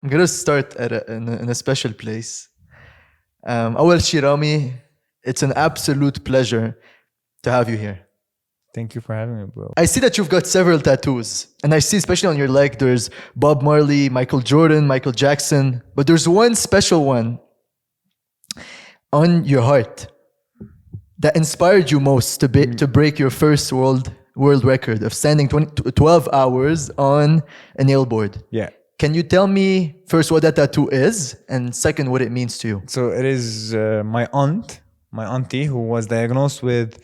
I'm gonna start in a special place. أول شي Ramy, it's an absolute pleasure to have you here. Thank you for having me, bro. I see that you've got several tattoos, and I see especially on your leg there's Bob Marley, Michael Jordan, Michael Jackson, but there's one special one on your heart that inspired you most to break your first world record of standing 12 hours on a nail board. Yeah. Can you tell me first what that tattoo is, and second what it means to you? So it is my auntie, who was diagnosed with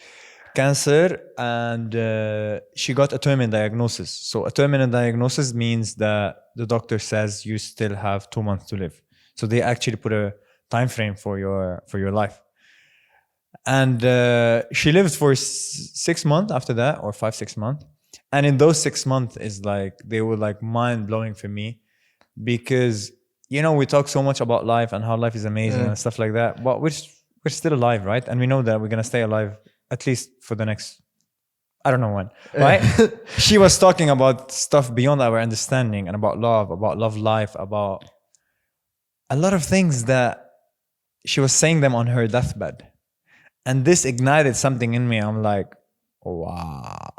cancer, and she got a terminal diagnosis. So a terminal diagnosis means that the doctor says you still have 2 months to live. So they actually put a time frame for your life. And she lived for 6 months after that, or 5-6 months. And in those 6 months is like, they were like mind blowing for me, because we talk so much about life and how life is amazing and stuff like that, but we're still alive, right? And we know that we're gonna stay alive at least for the next, I don't know when, right? She was talking about stuff beyond our understanding, and about love life, about a lot of things that she was saying them on her deathbed. And this ignited something in me. I'm like, wow.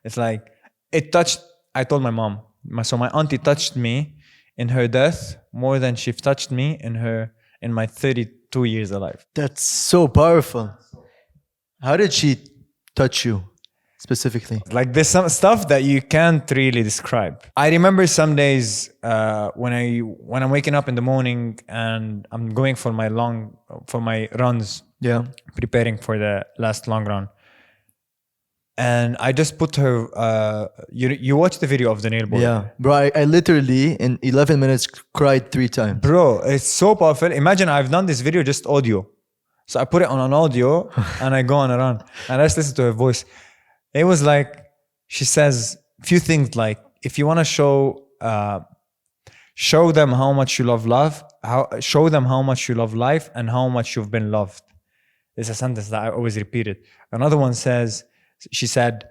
It's like, it touched, I told my mom, so my auntie touched me in her death more than she touched me in my 32 years alive. That's so powerful. How did she touch you specifically? Like, there's some stuff that you can't really describe. I remember some days when I'm waking up in the morning and I'm going for my runs, preparing for the last long run. And I just put her, you watched the video of the nail board. Yeah, bro, I literally in 11 minutes cried 3 times. Bro, it's so powerful. Imagine I've done this video just audio. So I put it on an audio and I go on a run and I just listen to her voice. It was like, she says a few things like, if you want to show them how much you love show them how much you love life and how much you've been loved. It's a sentence that I always repeated. Another one says, she said,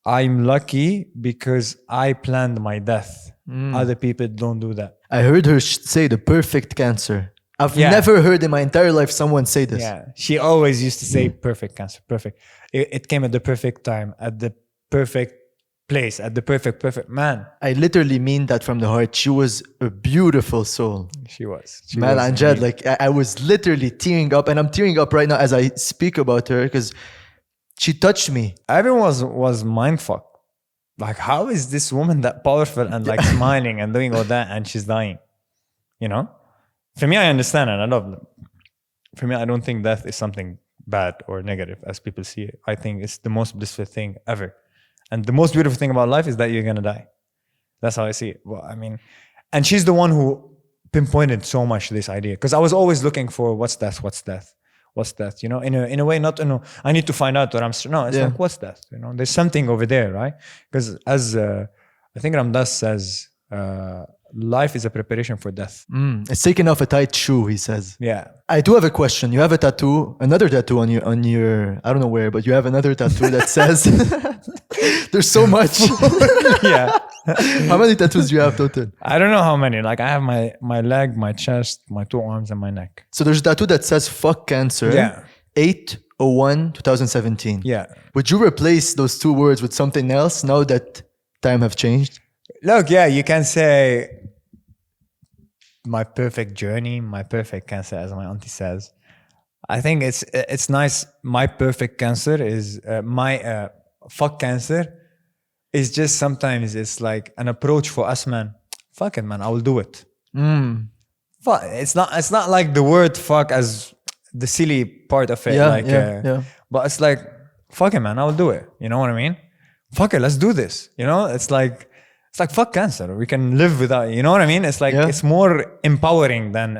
I'm lucky because I planned my death. Other people don't do that. I heard her say the perfect cancer. I've never heard in my entire life someone say this. Yeah, she always used to say perfect cancer, perfect. It came at the perfect time, at the perfect place, at the perfect man. I literally mean that from the heart. She was a beautiful soul. She was. Man, Anjad, like I was literally tearing up, and I'm tearing up right now as I speak about her because she touched me. Everyone was mindfucked. Like, how is this woman that powerful and like smiling and doing all that, and she's dying? For me, I understand and I love them. For me, I don't think death is something bad or negative as people see it. I think it's the most blissful thing ever. And the most beautiful thing about life is that you're going to die. That's how I see it. Well, I mean, and she's the one who pinpointed so much this idea. Because I was always looking for what's death? In a way, not, I need to find out what I'm, no, it's like, what's death? There's something over there, right? Because as I think Ramdas says, life is a preparation for death. It's taking off a tight shoe, he says. Yeah. I do have a question. You have a tattoo, another tattoo on your I don't know where, but you have another tattoo that says, there's so much. Yeah. How many tattoos do you have total? I don't know how many. Like, I have my leg, my chest, my 2 arms, and my neck. So there's a tattoo that says fuck cancer. Yeah. 8/01/2017. Yeah. Would you replace those 2 words with something else now that time have changed? Look, yeah, you can say my perfect journey, my perfect cancer, as my auntie says. I think it's nice. My perfect cancer is my fuck cancer is just sometimes it's like an approach for us, man. Fuck it, man. I will do it. Fuck. It's not like the word fuck as the silly part of it. But it's like, fuck it, man. I will do it. You know what I mean? Fuck it. Let's do this. It's like fuck cancer. We can live without. You know what I mean? It's like it's more empowering than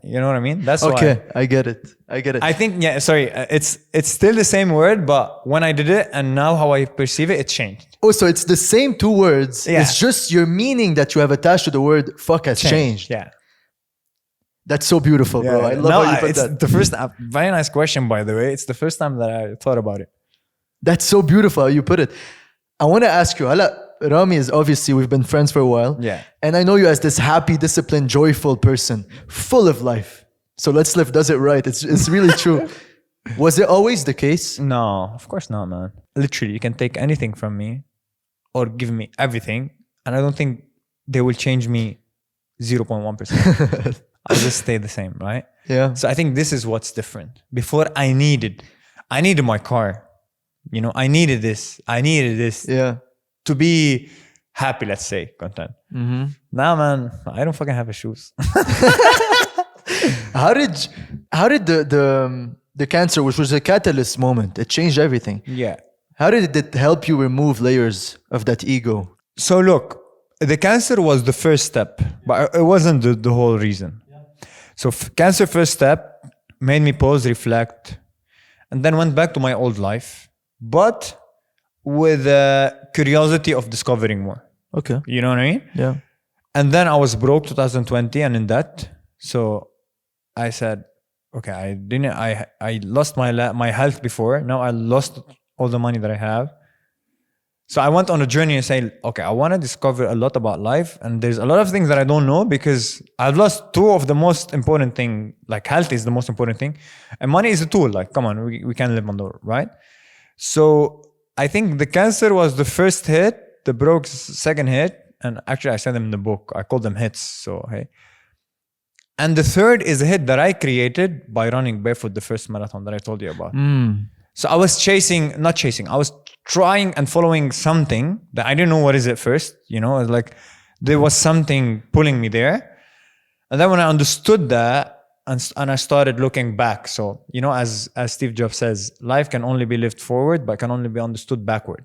you know what I mean? That's okay. why. I get it. I think it's still the same word, but when I did it and now how I perceive it, it changed. Oh, so it's the same 2 words. Yeah. It's just your meaning that you have attached to the word fuck has changed. Yeah. That's so beautiful, bro. I love how you put that. The first, very nice question, by the way. It's the first time that I thought about it. That's so beautiful how you put it. I want to ask you, Ramy is obviously, we've been friends for a while. Yeah. And I know you as this happy, disciplined, joyful person, full of life. So Let's Live does it right. It's really true. Was it always the case? No, of course not, man. Literally, you can take anything from me or give me everything, and I don't think they will change me 0.1%. I'll just stay the same, right? Yeah. So I think this is what's different. Before I needed my car. You know, I needed this Yeah. to be happy, let's say, content. Mm-hmm. Now, man, I don't fucking have a shoes. How did the cancer, which was a catalyst moment, it changed everything. Yeah. How did it help you remove layers of that ego? So look, the cancer was the first step, but it wasn't the whole reason. So cancer first step made me pause, reflect, and then went back to my old life, but with a curiosity of discovering more. Okay. You know what I mean? Yeah. And then I was broke 2020 and in debt. So I said, okay, I lost my health before. Now I lost all the money that I have. So I went on a journey and say, okay, I want to discover a lot about life. And there's a lot of things that I don't know because I've lost two of the most important thing. Like health is the most important thing. And money is a tool. Like, come on, we can't live on the road, right? So I think the cancer was the first hit, the broke second hit. And actually I said them in the book. I called them hits. So, hey. And the third is a hit that I created by running barefoot, the first marathon that I told you about. So I was I was trying and following something that I didn't know what is it first, you know, it's like there was something pulling me there. And then when I understood that and I started looking back. So, you know, as Steve Jobs says, life can only be lived forward, but can only be understood backward.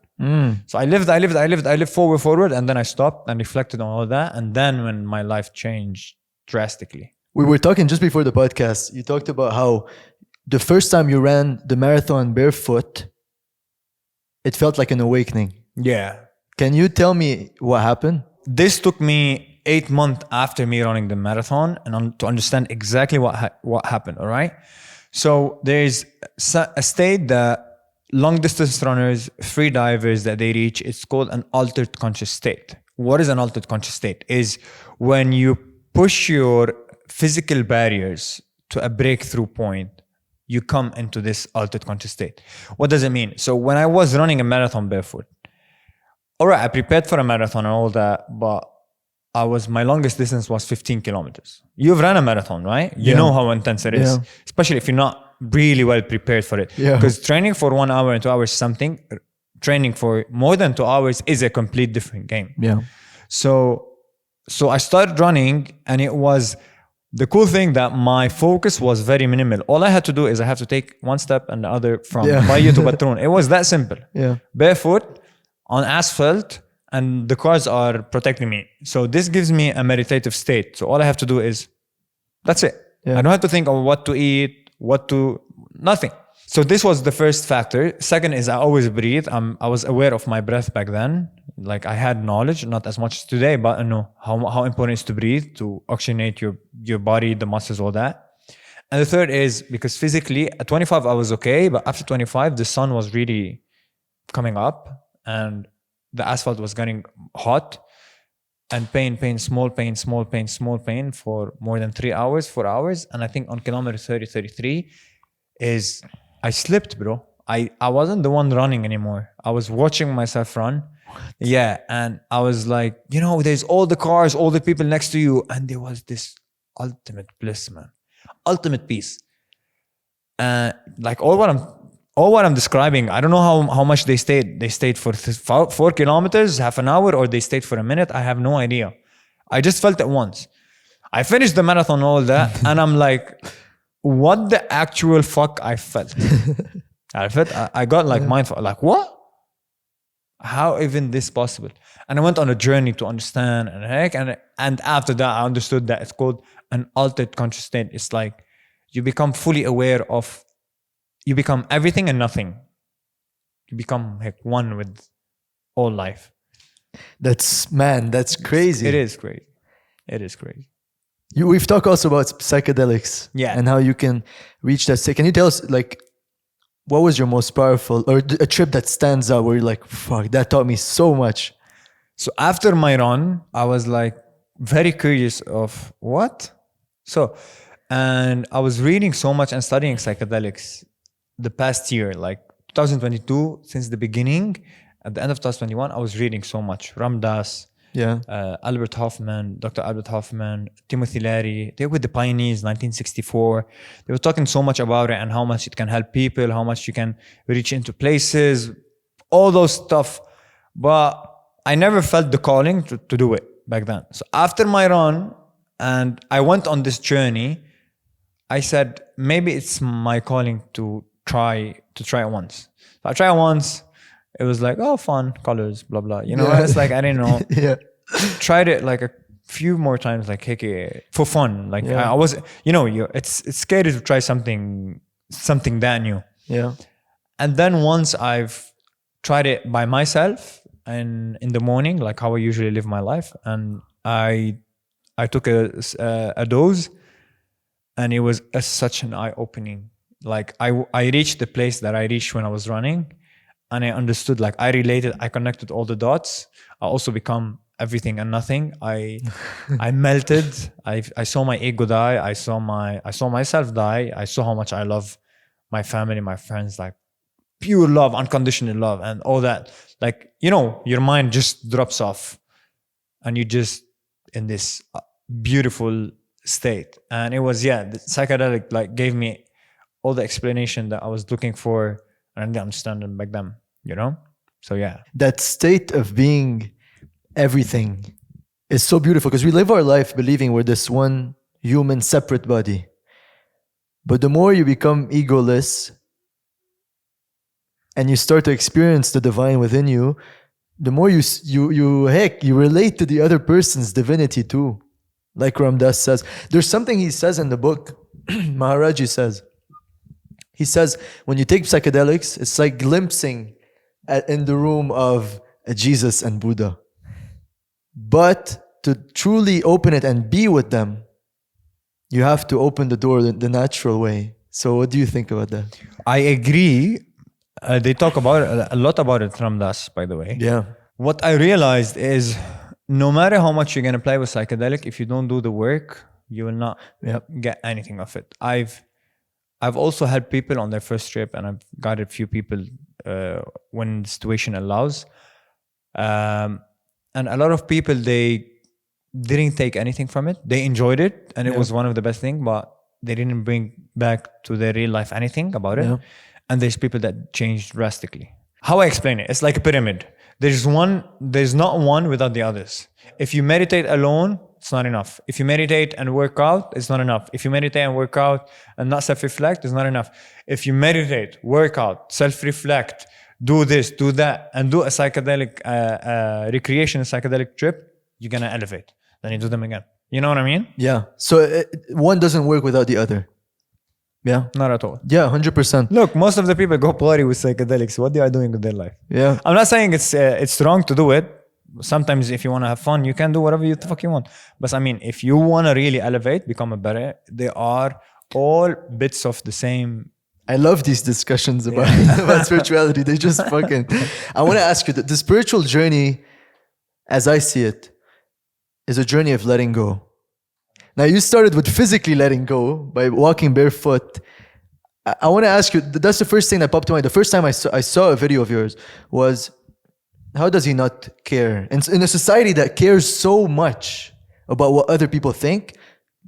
So I lived forward, and then I stopped and reflected on all that. And then when my life changed drastically. We were talking just before the podcast. You talked about how the first time you ran the marathon barefoot, it felt like an awakening. Yeah. Can you tell me what happened? This took me 8 months after me running the marathon and to understand exactly what happened, all right? So there's a state that long distance runners, free divers that they reach, it's called an altered conscious state. What is an altered conscious state? Is when you push your physical barriers to a breakthrough point, you come into this altered conscious state. What does it mean? So when I was running a marathon barefoot, all right, I prepared for a marathon and all that, but my longest distance was 15 kilometers. You've run a marathon, right? You know how intense it is, especially if you're not really well prepared for it. Because training for 1 hour and 2 hours is something, training for more than 2 hours is a complete different game. Yeah. So I started running, and it was the cool thing that my focus was very minimal. All I had to do is I have to take one step and the other from Bayo to Batroun. It was that simple. Yeah. Barefoot on asphalt, and the cars are protecting me. So this gives me a meditative state. So all I have to do is, that's it. Yeah. I don't have to think of what to eat, nothing. So this was the first factor. Second is I always breathe. I was aware of my breath back then. Like I had knowledge, not as much as today, but I know how important it is to breathe, to oxygenate your body, the muscles, all that. And the third is because physically at 25 I was okay, but after 25 the sun was really coming up and the asphalt was getting hot, and small pain for more than 3 hours, 4 hours. And I think on kilometer 30, 33 is I slipped, bro. I wasn't the one running anymore. I was watching myself run. Yeah, and I was like, you know, there's all the cars, all the people next to you, and there was this ultimate bliss, man, ultimate peace. Like all what I'm describing, I don't know how much they stayed. They stayed for 4 kilometers, half an hour, or they stayed for a minute. I have no idea. I just felt it once. I finished the marathon, all that, and I'm like, what the actual fuck I felt. I got like mindful, like what? How even this possible? And I went on a journey to understand and after that I understood that it's called an altered conscious state. It's like you become fully aware of, you become everything and nothing. You become like one with all life. That's crazy. It is crazy. We've talked also about psychedelics, and how you can reach that state. Can you tell us, like, what was your most powerful, or a trip that stands out where you're like, fuck, that taught me so much? So after my run, I was like very curious of what? So, and I was reading so much and studying psychedelics the past year, like 2022, since the beginning. At the end of 2021, I was reading so much. Ram Dass, Yeah. Albert Hoffman, Dr. Albert Hoffman, Timothy Leary. They were with the pioneers, 1964. They were talking so much about it and how much it can help people, how much you can reach into places, all those stuff. But I never felt the calling to do it back then. So after my run, and I went on this journey, I said, maybe it's my calling to try it once. So I tried it once. It was like, oh, fun, colors, blah, blah. You know, Yeah. it's like, I didn't know. Yeah. Tried it like a few more times, like, hey, for fun. Like Yeah. I was, you know, it's scary to try something that new. Yeah. And then once I've tried it by myself and in the morning, like how I usually live my life, and I took a dose, and it was such an eye-opening. Like I reached the place that I reached when I was running, and I understood, like I related, I connected all the dots. I also become everything and nothing. I melted. I saw my ego die. I saw myself die. I saw how much I love my family, my friends, like pure love, unconditional love, and all that. Like, you know, your mind just drops off, and you just in this beautiful state. And it was, yeah, the psychedelic like gave me all the explanation that I was looking for, and I didn't understand them back then, you know? So yeah. That state of being everything is so beautiful, because we live our life believing we're this one human separate body. But the more you become egoless and you start to experience the divine within you, the more you relate to the other person's divinity too. Like Ram Dass says, there's something he says in the book, Maharaji says. He says, when you take psychedelics, it's like glimpsing in the room of Jesus and Buddha. But to truly open it and be with them, you have to open the door the natural way. So what do you think about that? I agree. They talk about it, a lot about it, Ram Dass, by the way. Yeah. What I realized is no matter how much you're going to play with psychedelic, if you don't do the work, you will not get anything of it. I've also helped people on their first trip, and I've guided a few people when the situation allows. And a lot of people, they didn't take anything from it. They enjoyed it, and it was one of the best things, but they didn't bring back to their real life anything about it. Yeah. And there's people that changed drastically. How I explain it, it's like a pyramid. There's not one without the others. If you meditate alone, it's not enough. If you meditate and work out, it's not enough. If you meditate and work out and not self-reflect, it's not enough. If you meditate, work out, self-reflect, do this, do that, and do a psychedelic recreation, psychedelic trip, you're gonna elevate. Then you do them again. You know what I mean? Yeah. So one doesn't work without the other. Yeah. Not at all. Yeah, 100%. Look, most of the people go party with psychedelics. What they are doing with their life? Yeah. I'm not saying it's wrong to do it. Sometimes if you want to have fun, you can do whatever the fuck you want. But I mean, if you want to really elevate, become a better, they are all bits of the same. I love these discussions about, about spirituality. They just fucking... I want to ask you, the spiritual journey, as I see it, is a journey of letting go. Now, you started with physically letting go by walking barefoot. I want to ask you, that's the first thing that popped to mind. The first time I saw a video of yours was, how does he not care? In a society that cares so much about what other people think,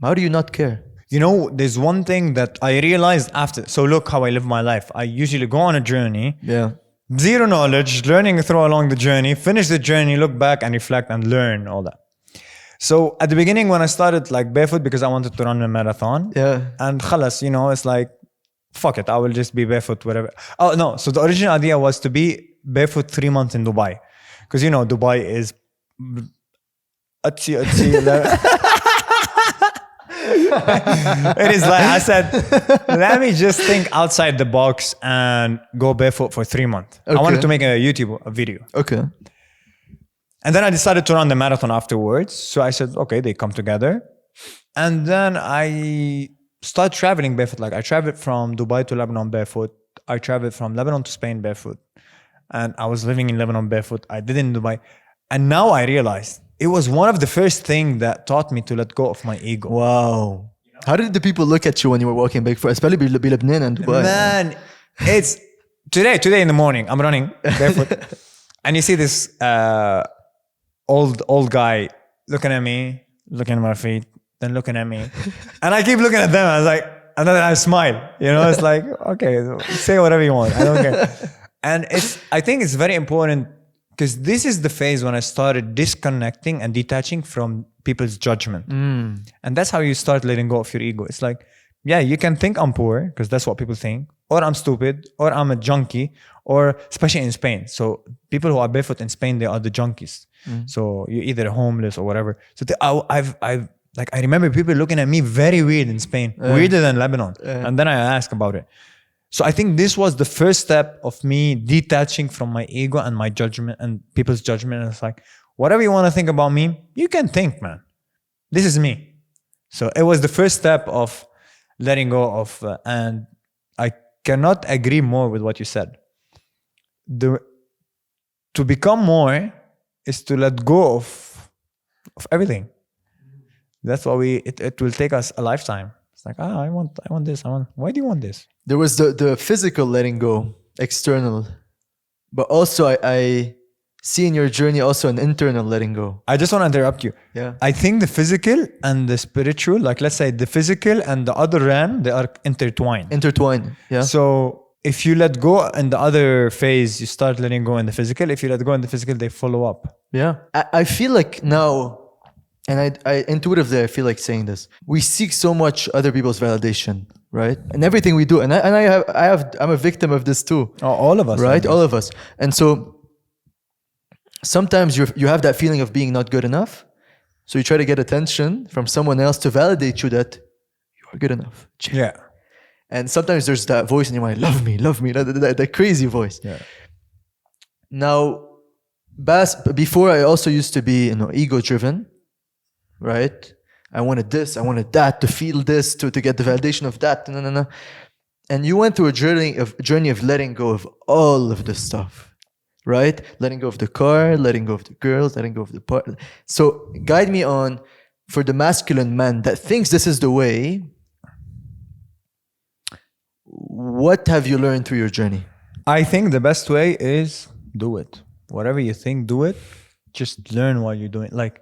how do you not care? You know, there's one thing that I realized after. So look how I live my life. I usually go on a journey. Yeah. Zero knowledge, learning through along the journey, finish the journey, look back and reflect and learn all that. So at the beginning when I started like barefoot because I wanted to run a marathon. Yeah. And khalas, you know, it's like, fuck it, I will just be barefoot, whatever. Oh no, so the original idea was to be barefoot 3 months in Dubai. Because you know, Dubai is it is like, I said, let me just think outside the box and go barefoot for 3 months. Okay. I wanted to make a YouTube video. Okay. And then I decided to run the marathon afterwards. So I said, okay, they come together. And then I started traveling barefoot. Like I traveled from Dubai to Lebanon barefoot. I traveled from Lebanon to Spain barefoot. And I was living in Lebanon barefoot. I did it in Dubai. And now I realized it was one of the first things that taught me to let go of my ego. Wow. How did the people look at you when you were walking barefoot, especially Lebanon and Dubai? Man, it's today in the morning, I'm running barefoot. And you see this old guy looking at me, looking at my feet, then looking at me. And I keep looking at them. I was like, and then I smile. You know, it's like, okay, say whatever you want. I don't care. And I think it's very important because this is the phase when I started disconnecting and detaching from people's judgment. And that's how you start letting go of your ego. It's like, yeah, you can think I'm poor because that's what people think, or I'm stupid, or I'm a junkie, or especially in Spain. So people who are barefoot in Spain, they are the junkies. So you're either homeless or whatever. So I remember people looking at me very weird in Spain, weirder than Lebanon. And then I asked about it. So I think this was the first step of me detaching from my ego and my judgment and people's judgment. And it's like, whatever you want to think about me, you can think, man. This is me. So it was the first step of letting go of, and I cannot agree more with what you said. To become more is to let go of everything. That's what it will take us a lifetime. It's like, I want this. Why do you want this? There was the physical letting go, external. But also I see in your journey also an internal letting go. I just want to interrupt you. Yeah. I think the physical and the spiritual, like let's say the physical and the other realm, they are intertwined. Yeah. So if you let go in the other phase, you start letting go in the physical. If you let go in the physical, they follow up. Yeah. I feel like now, and I intuitively I feel like saying this, we seek so much other people's validation, right? And everything we do, I'm a victim of this too. Oh, all of us, right? All of us. And so sometimes you have that feeling of being not good enough, so you try to get attention from someone else to validate you that you are good enough. Yeah. And sometimes there's that voice in your mind, love me, that crazy voice. Yeah. Now, before I also used to be, ego driven, right? I wanted this, I wanted that, to feel this, to get the validation of that. No. And you went through a journey of letting go of all of this stuff, right? Letting go of the car, letting go of the girls, letting go of the partner. So guide me on, for the masculine man that thinks this is the way, what have you learned through your journey? I think the best way is do it. Whatever you think, do it. Just learn while you're doing it. Like,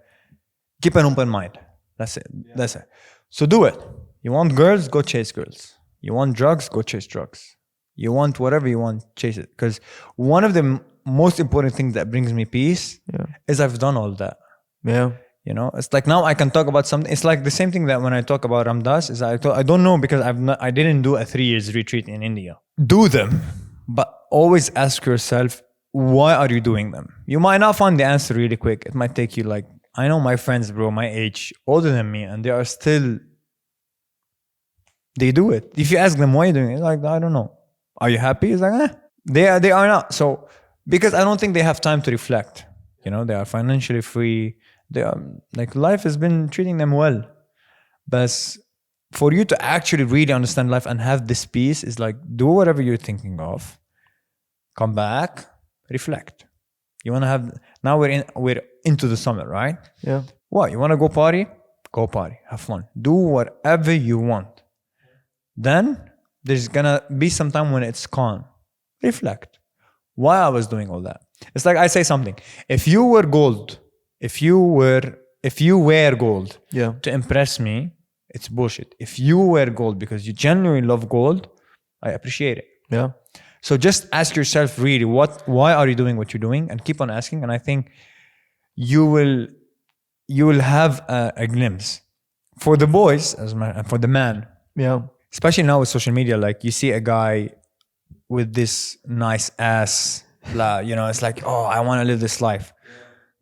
keep an open mind. That's it. Yeah. That's it. So do it. You want girls, go chase girls. You want drugs, go chase drugs. You want whatever you want, chase it. Because one of the most important things that brings me peace is I've done all that. Yeah. It's like now I can talk about something. It's like the same thing that when I talk about Ramdas is I don't know because I didn't do a 3 years retreat in India. Do them, but always ask yourself, why are you doing them? You might not find the answer really quick. It might take you like, I know my friends, bro, my age, older than me, and they do it. If you ask them why are you doing it, like, I don't know. Are you happy? It's like, they are not. So, because I don't think they have time to reflect. They are financially free. They are like, life has been treating them well. But for you to actually really understand life and have this peace is like, do whatever you're thinking of, come back, reflect. You want to have, now we're into the summer, right? Yeah. What, you want to go party? Go party, have fun. Do whatever you want. Then there's gonna be some time when it's calm. Reflect. Why I was doing all that. It's like I say something. If you were gold, if you wear gold to impress me, it's bullshit. If you wear gold because you genuinely love gold, I appreciate it. Yeah. So just ask yourself really, why are you doing what you're doing, and keep on asking. And I think you will have a glimpse. For the boys, for the man, especially now with social media, like you see a guy with this nice ass, it's like, oh, I want to live this life.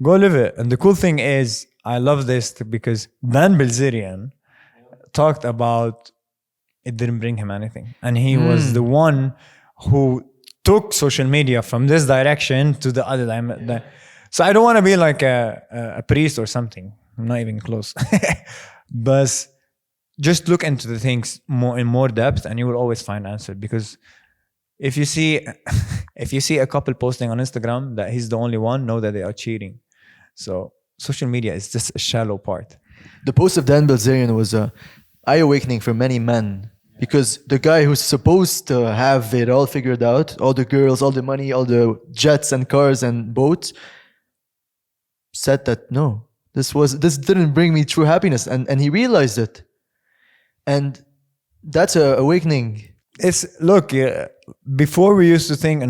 Go live it. And the cool thing is, I love this because Dan Bilzerian talked about it didn't bring him anything. And he was the one who took social media from this direction to the other direction. So I don't want to be like a priest or something. I'm not even close. But just look into the things in more depth and you will always find answer. Because if you see a couple posting on Instagram that he's the only one, know that they are cheating. So social media is just a shallow part. The post of Dan Bilzerian was a eye-awakening for many men, because the guy who's supposed to have it all figured out, all the girls, all the money, all the jets and cars and boats, said that no, this didn't bring me true happiness, and he realized it, and that's a awakening. Before we used to think,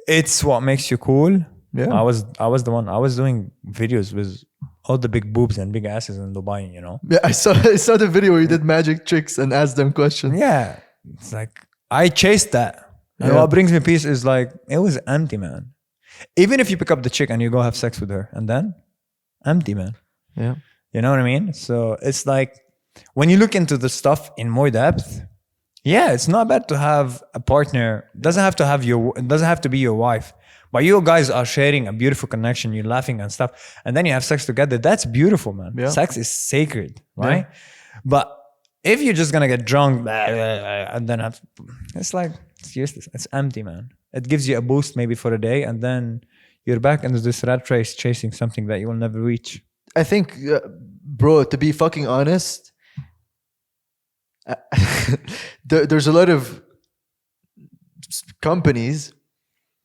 it's what makes you cool. Yeah. I was the one. I was doing videos with all the big boobs and big asses in Dubai, Yeah, I saw the video where you did magic tricks and asked them questions. Yeah, it's like I chased that. And Yeah. what brings me peace is like it was empty, man. Even if you pick up the chick and you go have sex with her, and then empty, man. Yeah. You know what I mean? So it's like when you look into the stuff in more depth, yeah, it's not bad to have a partner. It doesn't have to be your wife. But you guys are sharing a beautiful connection, you're laughing and stuff, and then you have sex together. That's beautiful, man. Yeah. Sex is sacred, right? But if you're just gonna get drunk and then it's useless. It's empty, man. It gives you a boost maybe for a day, and then you're back into this rat race chasing something that you will never reach. I think, bro, to be fucking honest, there's a lot of companies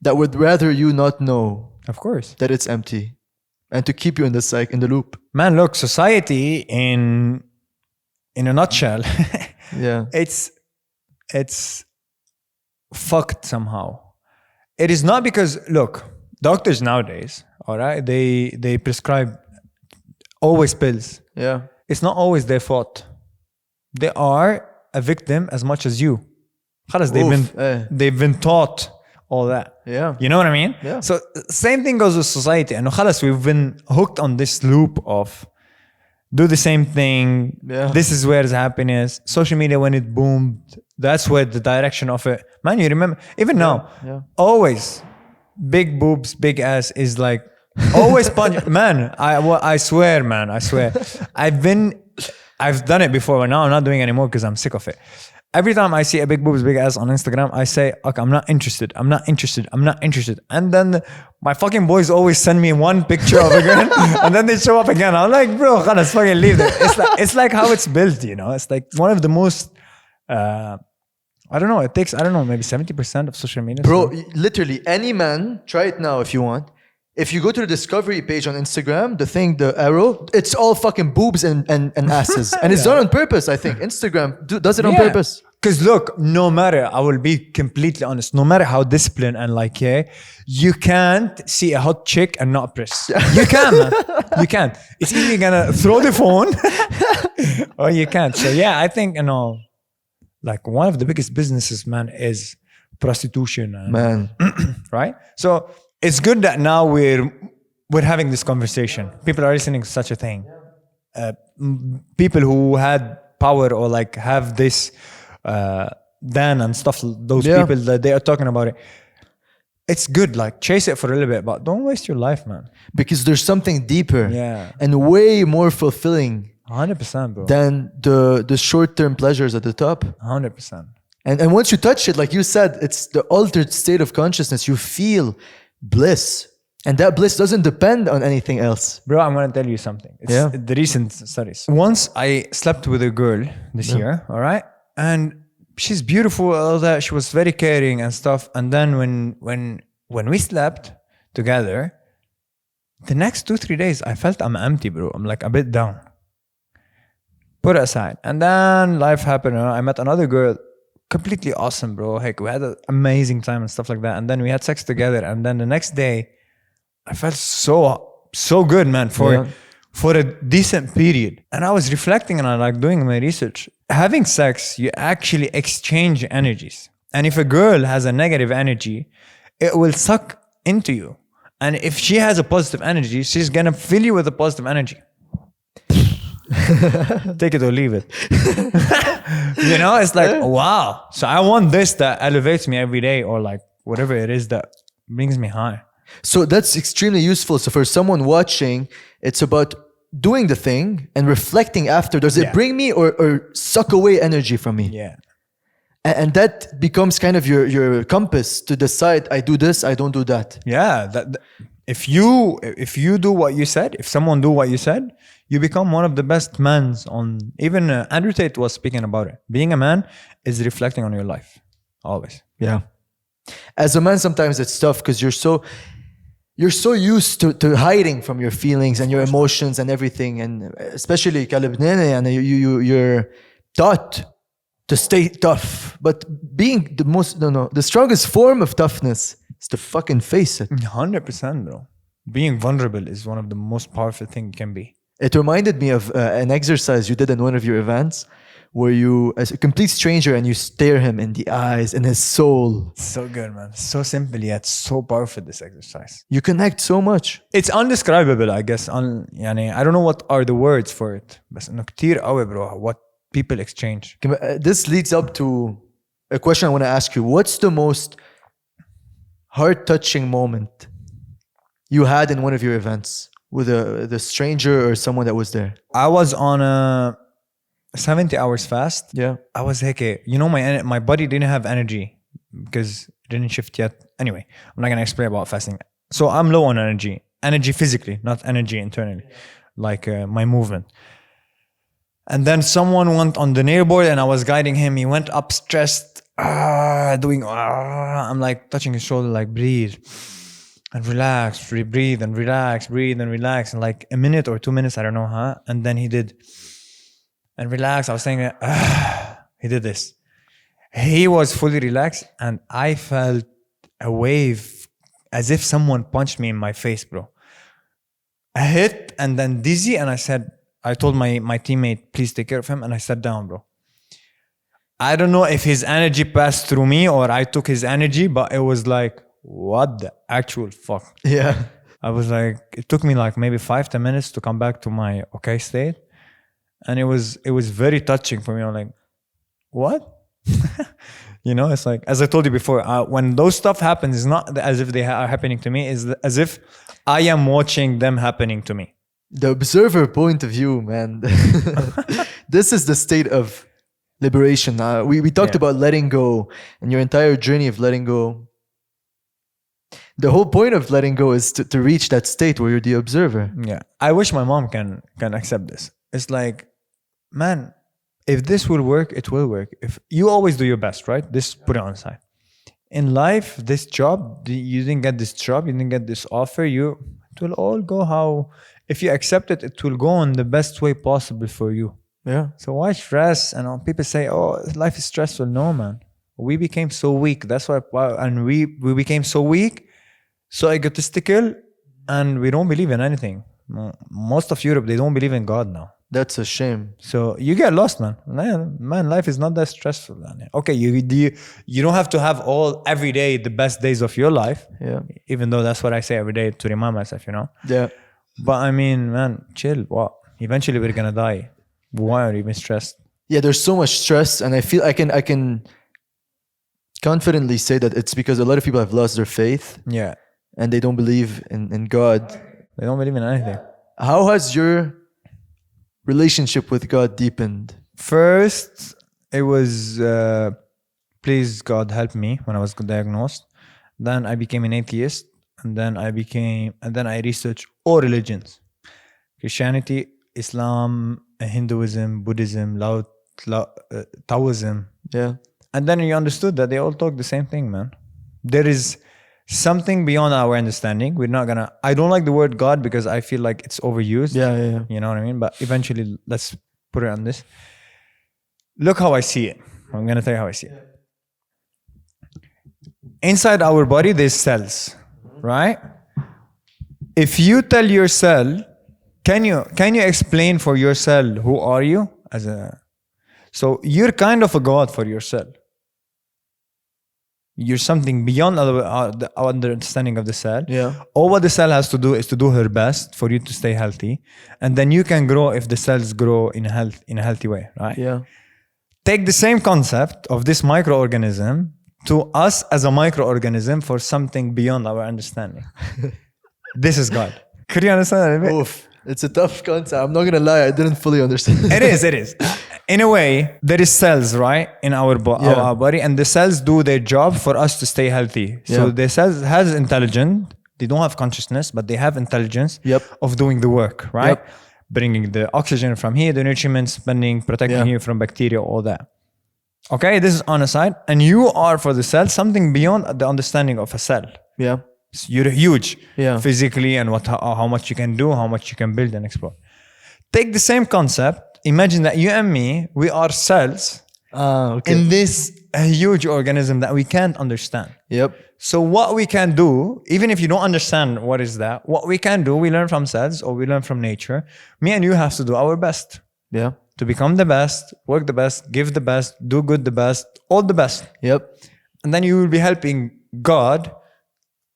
that would rather you not know Of course. that it's empty, and to keep you in the loop. Man, look, society in a nutshell, Yeah. it's fucked somehow. It is not because, look, doctors nowadays, all right, they prescribe always pills. Yeah. It's not always their fault. They are a victim as much as you. خلاص, they've been taught all that. Yeah. You know what I mean? Yeah. So same thing goes with society. And خلاص, we've been hooked on this loop of do the same thing. Yeah. This is where the happiness. Social media, when it boomed, that's where the direction of it. Man, you remember, even now, Yeah. always big boobs, big ass is like always punch. Man, I swear, man, I swear. I've done it before, but now I'm not doing it anymore because I'm sick of it. Every time I see a big boobs, big ass on Instagram, I say, okay, I'm not interested. And then my fucking boys always send me one picture of a girl and then they show up again. I'm like, bro, let's fucking leave it. It's like how it's built, you know? It's like one of the most, I don't know, it takes, maybe 70% of social media. Bro, literally any man, try it now if you want. If you go to the discovery page on Instagram, the arrow, it's all fucking boobs and asses. And it's done on purpose, I think. Instagram does it on purpose. Because look, no matter, I will be completely honest, no matter how disciplined and like, you can't see a hot chick and not press. You can, man. You can't. It's either gonna throw the phone or you can't. So yeah, I think, like one of the biggest businesses, man, is prostitution. Man. Right? So it's good that now we're having this conversation. People are listening to such a thing. People who had power or like have this Dan and stuff, those people that they are talking about it. It's good, like chase it for a little bit, but don't waste your life, man. Because there's something deeper and way more fulfilling 100%, bro. than the short-term pleasures at the top. 100%. And once you touch it, like you said, it's the altered state of consciousness. You feel bliss. And that bliss doesn't depend on anything else. Bro, I'm going to tell you something. It's the recent studies. Once I slept with a girl this year, all right? And she's beautiful, all that. She was very caring and stuff. And then when we slept together, the next 2-3 days, I felt I'm empty, bro. I'm like a bit down. Put it aside. And then life happened. I met another girl, completely awesome, bro. Heck, we had an amazing time and stuff like that. And then we had sex together. And then the next day, I felt so good, man, for a decent period. And I was reflecting and I like doing my research. Having sex, you actually exchange energies. And if a girl has a negative energy, it will suck into you. And if she has a positive energy, she's gonna fill you with a positive energy. Take it or leave it. You know, it's like, wow. So I want this that elevates me every day, or like whatever it is that brings me high. So that's extremely useful. So for someone watching, it's about doing the thing and reflecting after. Does it bring me or suck away energy from me? Yeah. And that becomes kind of your compass to decide, I do this, I don't do that. Yeah. if you do what you said, if someone do what you said, you become one of the best men on. Even Andrew Tate was speaking about it. Being a man is reflecting on your life, always. Yeah. As a man, sometimes it's tough because you're so used to hiding from your feelings and your emotions and everything, and especially كلبناني, and you're taught to stay tough. But being the strongest form of toughness is to fucking face it. 100%, bro. Being vulnerable is one of the most powerful thing you can be. It reminded me of an exercise you did in one of your events, where you, as a complete stranger, and you stare him in the eyes, in his soul. So good, man. So simple yet so powerful, this exercise. You connect so much. It's undescribable, I guess. يعني, I don't know what are the words for it. بس إنه كتير قوي, bro. What people exchange. This leads up to a question I want to ask you. What's the most heart-touching moment you had in one of your events with the stranger or someone that was there? I was on a 70 hours fast. Yeah. I was like, you know, my body didn't have energy because it didn't shift yet. Anyway, I'm not going to explain about fasting. So I'm low on energy physically, not energy internally, like my movement. And then someone went on the nail board and I was guiding him. He went up stressed, I'm like touching his shoulder, like breathe and relax, breathe and relax, breathe and relax. And like a minute or 2 minutes, I don't know, huh? And then he did. And relax. I was saying, he did this. He was fully relaxed, and I felt a wave as if someone punched me in my face, bro. I hit and then dizzy, and I told my teammate, please take care of him, and I sat down, bro. I don't know if his energy passed through me or I took his energy, but it was like, what the actual fuck? Yeah. I was like, it took me like maybe 5-10 minutes to come back to my okay state. And it was very touching for me. I'm like, what? You know, it's like, as I told you before, when those stuff happens, it's not as if they are happening to me. It's as if I am watching them happening to me. The observer point of view, man. This is the state of liberation. We talked about letting go and your entire journey of letting go. The whole point of letting go is to reach that state where you're the observer. Yeah. I wish my mom can accept this. It's like, man, if this will work, it will work. If you always do your best, right? This, put it on the side. In life, this job, you didn't get this job, you didn't get this offer, it will all go how, if you accept it, it will go in the best way possible for you. Yeah. So why stress? And people say, oh, life is stressful. No, man. We became so weak. That's why, and we became so weak, so egotistical, and we don't believe in anything. Most of Europe, they don't believe in God now. That's a shame. So you get lost, man. Man, life is not that stressful. Man. Okay, you don't have to have every day the best days of your life. Yeah. Even though that's what I say every day to remind myself, you know. Yeah. But I mean, man, chill. What? Eventually we're gonna die. Why are you even stressed? Yeah, there's so much stress, and I feel I can confidently say that it's because a lot of people have lost their faith. Yeah. And they don't believe in God. They don't believe in anything. How has your relationship with God deepened? First, it was please God help me when I was diagnosed. Then I became an atheist, and then I researched all religions: Christianity, Islam, Hinduism, Buddhism, Taoism. Yeah. And then you understood that they all talk the same thing, man. There is something beyond our understanding. I don't like the word God because I feel like it's overused. Yeah. You know what I mean? But eventually, let's put it on this. Look how I see it. I'm going to tell you how I see it. Inside our body, there's cells, right? If you tell your cell, can you explain for your cell who are you? So you're kind of a God for your cell. You're something beyond the understanding of the cell. Yeah. All what the cell has to do is to do her best for you to stay healthy, and then you can grow if the cells grow in a healthy way, right? Yeah. Take the same concept of this microorganism to us as a microorganism for something beyond our understanding. This is God. Could you understand? Oof. It's a tough concept. I'm not gonna lie, I didn't fully understand. It is. In a way, there is cells, right, in our body, and the cells do their job for us to stay healthy. So the cells has intelligence, They don't have consciousness, but they have intelligence Yep. of doing the work, right? Yep. Bringing the oxygen from here, the nutrients, protecting you from bacteria, all that. Okay, this is on a side. And you are for the cell something beyond the understanding of a cell. Yeah. You're huge physically and how much you can do, how much you can build and explore. Take the same concept. Imagine that you and me, we are cells in this huge organism that we can't understand. Yep. So what we can do, even if you don't understand what is that, what we can do, we learn from cells or we learn from nature. Me and you have to do our best. Yeah. To become the best, work the best, give the best, do good the best, all the best. Yep. And then you will be helping God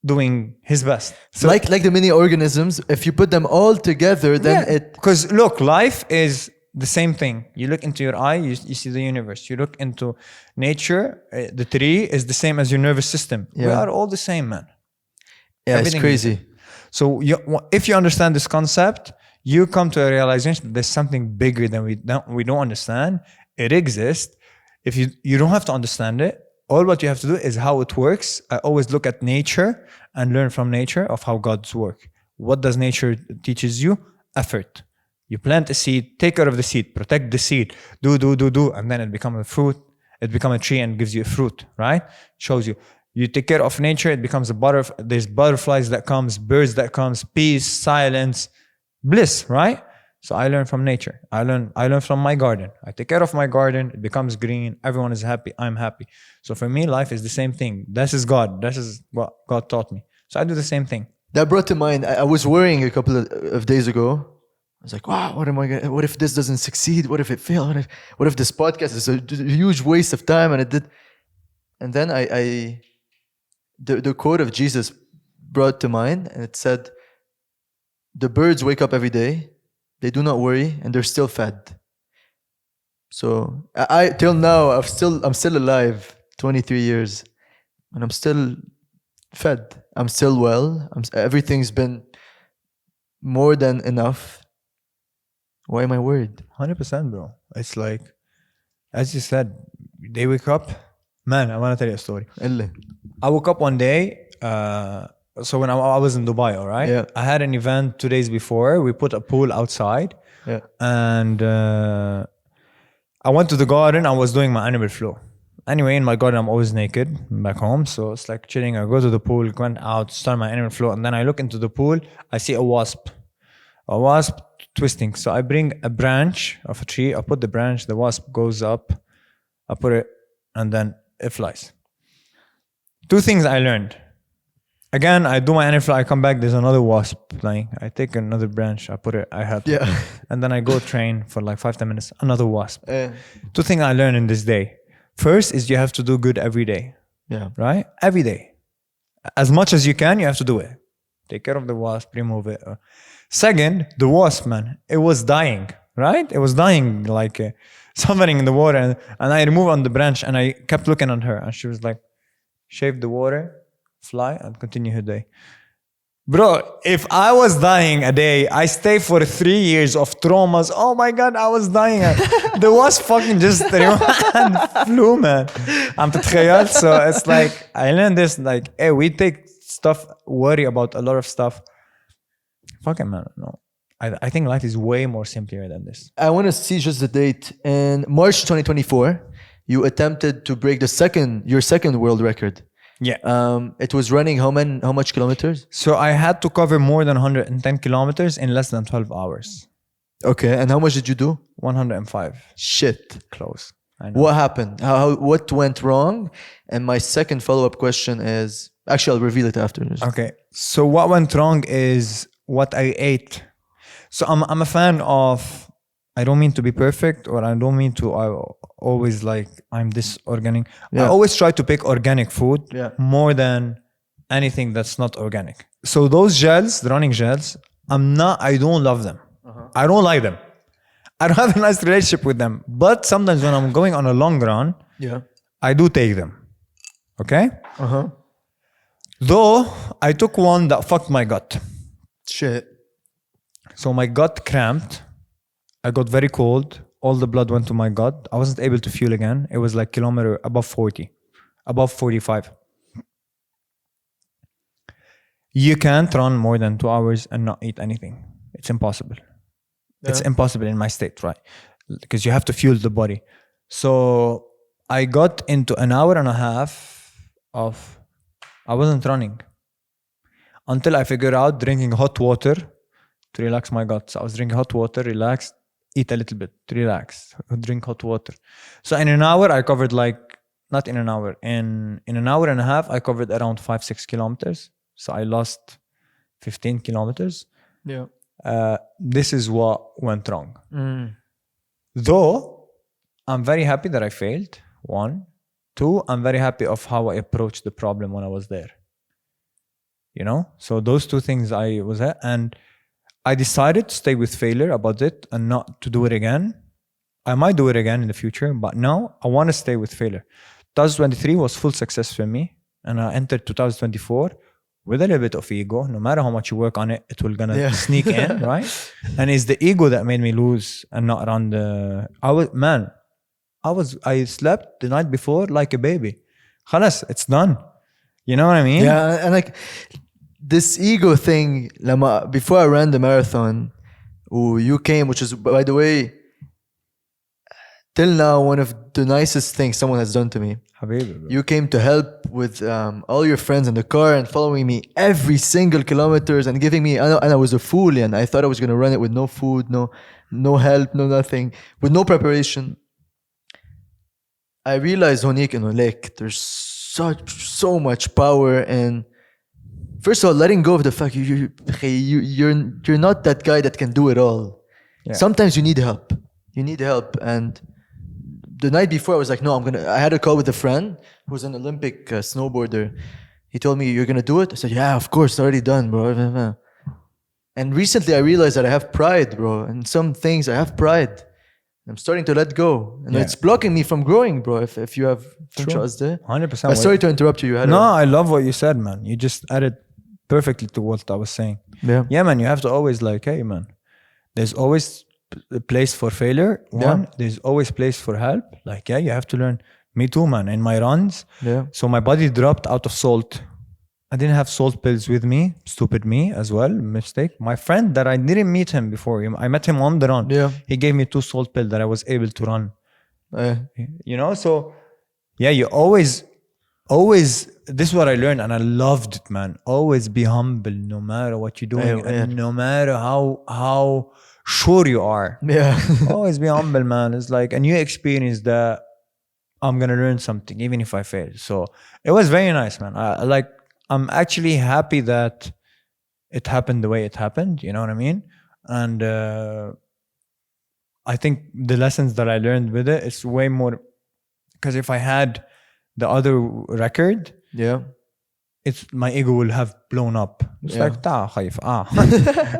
doing his best. So like the mini organisms, if you put them all together, then it... Because look, life is the same thing. You look into your eye, you see the universe. You look into nature, the tree is the same as your nervous system. We are all the same, man. Yeah, everything, it's crazy. So if you understand this concept, you come to a realization that there's something bigger than we don't understand. It exists. If you don't have to understand it. All what you have to do is how it works. I always look at nature and learn from nature of how God's work. What does nature teaches you? Effort. You plant a seed, take care of the seed, protect the seed, do, and then it becomes a fruit. It becomes a tree and gives you a fruit, right? Shows you. You take care of nature, it becomes a butterfly. There's butterflies that comes, birds that comes, peace, silence, bliss, right? So I learn from nature. I learn from my garden. I take care of my garden. It becomes green. Everyone is happy. I'm happy. So for me, life is the same thing. This is God. This is what God taught me. So I do the same thing. That brought to mind, I was worrying a couple of days ago. I was like, wow, what if this doesn't succeed? What if it fails? What if this podcast is a huge waste of time? And it did. And then the quote of Jesus brought to mind, and it said, the birds wake up every day. They do not worry, and they're still fed. So I till now, I'm still alive, 23 years, and I'm still fed. I'm still well. Everything's been more than enough. Why am I worried? 100%, bro. It's like, as you said, they wake up. Man, I want to tell you a story. I woke up one day. So when I was in Dubai, all right? Yeah. I had an event 2 days before. We put a pool outside. Yeah. And I went to the garden. I was doing my animal flow. Anyway, in my garden, I'm always naked back home. So it's like chilling. I go to the pool, went out, start my animal flow. And then I look into the pool. I see a wasp twisting. So I bring a branch of a tree. I put the branch. The wasp goes up. I put it, and then it flies. 2 things I learned. Again, I do my animal flow. I come back. There's another wasp flying. I take another branch. I put it. I help. Yeah. And then I go train for like 5-10 minutes. Another wasp. 2 things I learned in this day. First is you have to do good every day. Yeah. Right? Every day. As much as you can, you have to do it. Take care of the wasp. Remove it. Second, the wasp, man. It was dying. Right? It was dying, like suffering in the water. And I removed on the branch and I kept looking at her. And she was like, shave the water, fly, and continue her day. Bro, if I was dying a day, I stay for 3 years of traumas. Oh my God, I was dying. The wasp fucking just flew, man. I'm تتخيل. So it's like, I learned this, like, hey, we take stuff, worry about a lot of stuff. Fuck it, man. No. I think life is way more simpler than this. I want to see just the date. In March 2024, you attempted to break your second world record. Yeah. It was running how much kilometers? So I had to cover more than 110 kilometers in less than 12 hours. Okay, and how much did you do? 105. Shit. Close. I know. What happened? What went wrong? And my second follow-up question is, actually I'll reveal it after. Okay. So what went wrong is what I ate. So I'm a fan of, I don't mean to be perfect, or I don't mean to always like I'm this organic. Yeah. I always try to pick organic food more than anything that's not organic. So those gels, the running gels, I don't love them. I don't like them. I don't have a nice relationship with them. But sometimes when I'm going on a long run, I do take them. Okay? Though I took one that fucked my gut. Shit. So my gut cramped. I got very cold. All the blood went to my gut. I wasn't able to fuel again. It was like kilometer above 40, above 45. You can't run more than 2 hours and not eat anything. It's impossible. It's impossible in my state, right? Because you have to fuel the body. So I got into an hour and a half of, I wasn't running until I figured out drinking hot water to relax my guts. I was drinking hot water, relaxed, eat a little bit, relax, drink hot water. So in an hour, I covered not in an hour, in an hour and a half, I covered around 5-6 kilometers. So I lost 15 kilometers. Yeah. This is what went wrong. Though I'm very happy that I failed. 1, 2, I'm very happy of how I approached the problem when I was there. So those 2 things I was at, and I decided to stay with failure about it and not to do it again. I might do it again in the future, but now I want to stay with failure. 2023 was full success for me, and I entered 2024 with a little bit of ego. No matter how much you work on it, it will gonna sneak in, right? And it's the ego that made me lose and not run I slept the night before like a baby. Khalas, it's done. You know what I mean? Yeah, and this ego thing, before I ran the marathon, you came, which is, by the way, till now, one of the nicest things someone has done to me. Habibi, bro. You came to help with all your friends in the car and following me every single kilometers and giving me, and I was a fool, and I thought I was going to run it with no food, no help, no nothing, with no preparation. I realized, Honik, there's so much power in, first of all, letting go of the fact you're not that guy that can do it all. Yeah. Sometimes you need help. And the night before, I was like, no, I had a call with a friend who's an Olympic snowboarder. He told me, you're going to do it? I said, yeah, of course, already done, bro. And recently I realized that I have pride, bro. And some things I have pride. I'm starting to let go. And it's blocking me from growing, bro, if you have trust there. 100%. Sorry to interrupt you. I love what you said, man. You just added perfectly to what I was saying. Yeah, man, you have to always hey, man, there's always a place for failure. There's always place for help. You have to learn. Me too, man. In my runs, so my body dropped out of salt. I didn't have salt pills with me. Stupid me as well. Mistake. My friend that I didn't meet him before. I met him on the run. He gave me 2 salt pills that I was able to run. So you always, this is what I learned, and I loved it, man. Always be humble, no matter what you're doing, and no matter how sure you are. Always be humble, man. It's like a new experience that I'm gonna learn something, even if I fail. So it was very nice, man. I'm actually happy that it happened the way it happened. You know what I mean? And I think the lessons that I learned with it is way more, because if I had the other record, my ego will have blown up. It's like,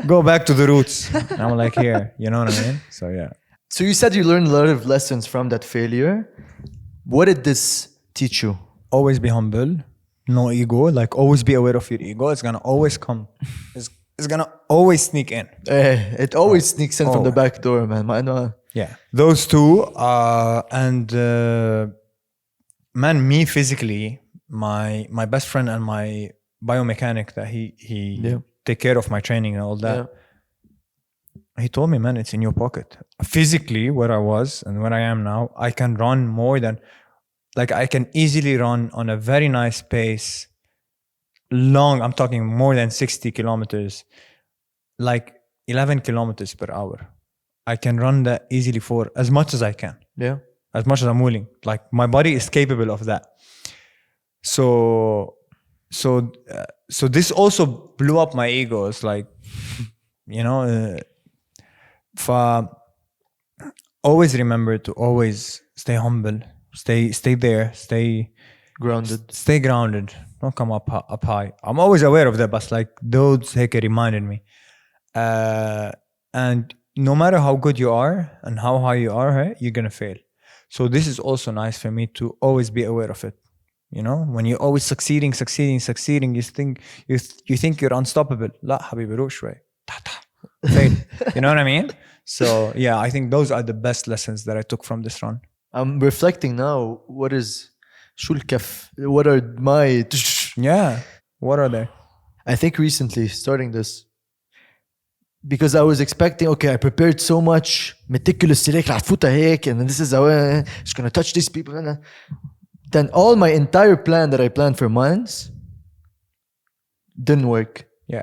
go back to the roots. And I'm like, here, you know what I mean? So So you said you learned a lot of lessons from that failure. What did this teach you? Always be humble, no ego. Always be aware of your ego. It's gonna always come. It's gonna always sneak in. It always sneaks in from the back door, man. Yeah, those 2, and man, me physically, my best friend and my biomechanic that he take care of my training and all that. He told me, man, it's in your pocket. Physically, where I was and where I am now, I can run more than, I can easily run on a very nice pace. Long, I'm talking more than 60 kilometers, 11 kilometers per hour. I can run that easily for as much as I can. As much as I'm willing. My body is capable of that. So this also blew up my ego. It's always remember to always stay humble, stay there, stay grounded. Don't come up high. I'm always aware of that, but those reminded me. And no matter how good you are and how high you are, you're gonna fail. So this is also nice for me to always be aware of it. When you're always succeeding, you think you're unstoppable. La habibi, روح شوي. Fail. You know what I mean? So I think those are the best lessons that I took from this run. I'm reflecting now. What are my? What are they? I think recently starting this because I was expecting, okay, I prepared so much meticulously like رح تفوتها هيك and this is how just gonna touch these people and then all my entire plan that I planned for months didn't work. Yeah.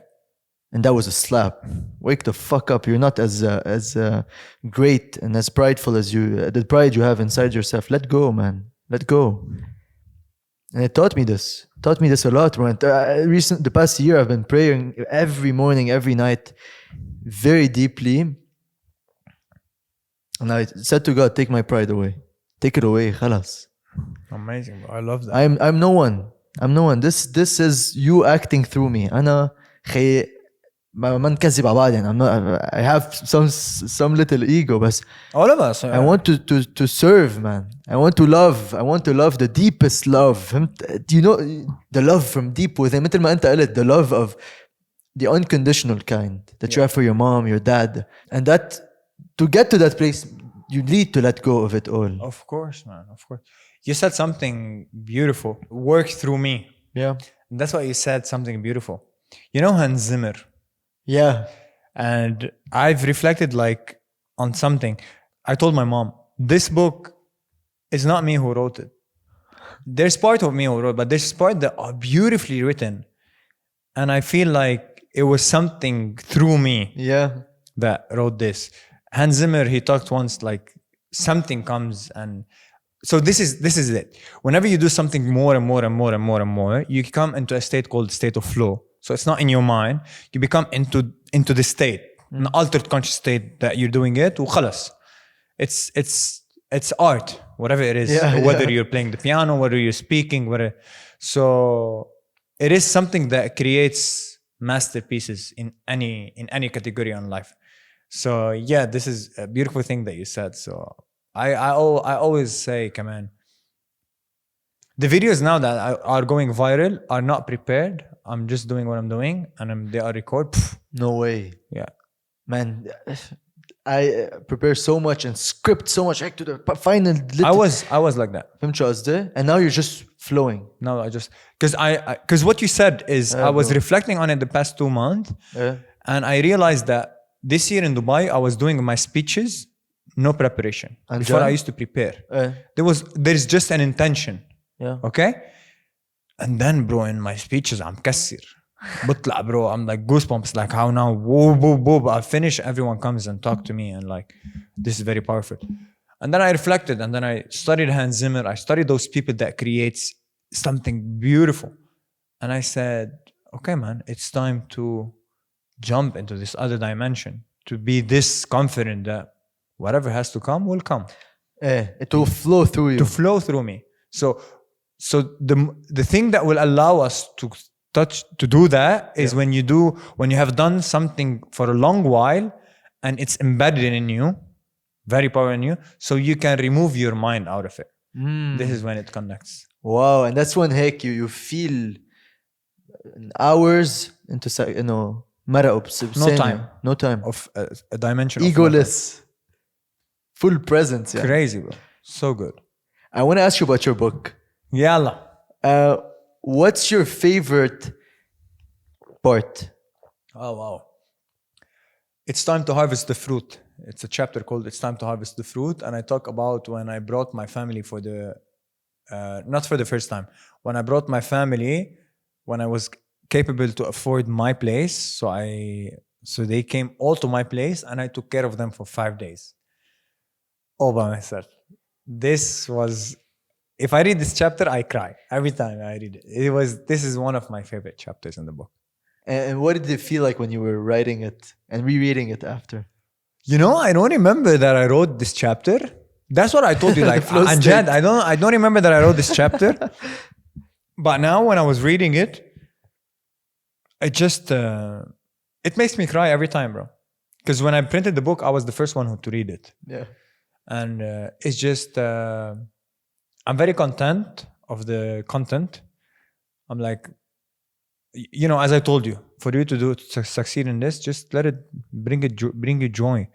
And that was a slap. Wake the fuck up. You're not as great and as prideful as the pride you have inside yourself. Let go, man. Let go. And it taught me this. Taught me this a lot. The past year, I've been praying every morning, every night, very deeply. And I said to God, take my pride away. Take it away. Khalas. Amazing, bro. I love that. I'm no one. I'm no one. This is you acting through me. أنا خي ما نكذب على بعض يعني. I'm not. I have some little ego, but All of us. I want to serve, man. I want to love. I want to love the deepest love. Do you know the love from deep within? مثل ما أنت قلت, the love of the unconditional kind that you have for your mom, your dad, and that to get to that place, you need to let go of it all. Of course, man. Of course. You said something beautiful. Work through me. Yeah. And that's why you said something beautiful. You know Hans Zimmer. Yeah. And I've reflected like on something. I told my mom, this book is not me who wrote it. There's part of me who wrote, but there's part that are beautifully written. And I feel like it was something through me that wrote this. Hans Zimmer, he talked once like something comes and so this is it. Whenever you do something more and more and more and more and more, you come into a state called state of flow. So it's not in your mind. You become into the state, an altered conscious state that you're doing it. وخلص. It's art, whatever it is. Whether you're playing the piano, whether you're speaking, so it is something that creates masterpieces in any category in life. So yeah, this is a beautiful thing that you said. So I always say, come on. The videos now that are going viral are not prepared. I'm just doing what I'm doing, and they are recorded. No way. Yeah, man. I prepare so much and script so much to the final. I was like that. And now you're just flowing. No, I just because what you said is I was reflecting on it the past 2 months, and I realized that this year in Dubai I was doing my speeches, no preparation. Before I used to prepare. There's just an intention. Yeah. Okay. And then, bro, in my speeches, I'm كسر. بطلع, bro. I'm like goosebumps. Like how now, whoa, whoa, whoa. I finish. Everyone comes and talk to me, and like this is very powerful. And then I reflected, and then I studied Hans Zimmer. I studied those people that creates something beautiful. And I said, okay, man, it's time to jump into this other dimension. To be this confident that whatever has to come will come. It will flow through you. To flow through me. So the thing that will allow us to do that is when you have done something for a long while and it's embedded in you, very powerful in you, so you can remove your mind out of it. This is when it connects. Wow, and that's when you feel hours into no time of a dimension egoless, full presence. Crazy, bro. So good. I want to ask you about your book. Yalla. What's your favorite part? Oh, wow. It's time to harvest the fruit. It's a chapter called It's Time to Harvest the Fruit. And I talk about when I brought my family for not for the first time. When I brought my family, when I was capable to afford my place. So they came all to my place and I took care of them for 5 days. All by myself. If I read this chapter, I cry every time I read it. This is one of my favorite chapters in the book. And what did it feel like when you were writing it and rereading it after? I don't remember that I wrote this chapter. That's what I told you. Like, Anjad, I don't remember that I wrote this chapter. But now when I was reading it, it just it makes me cry every time, bro. Because when I printed the book, I was the first one to read it. Yeah. And it's just I'm very content of the content. I'm like, as I told you, for you to succeed in this, just let it bring you joy.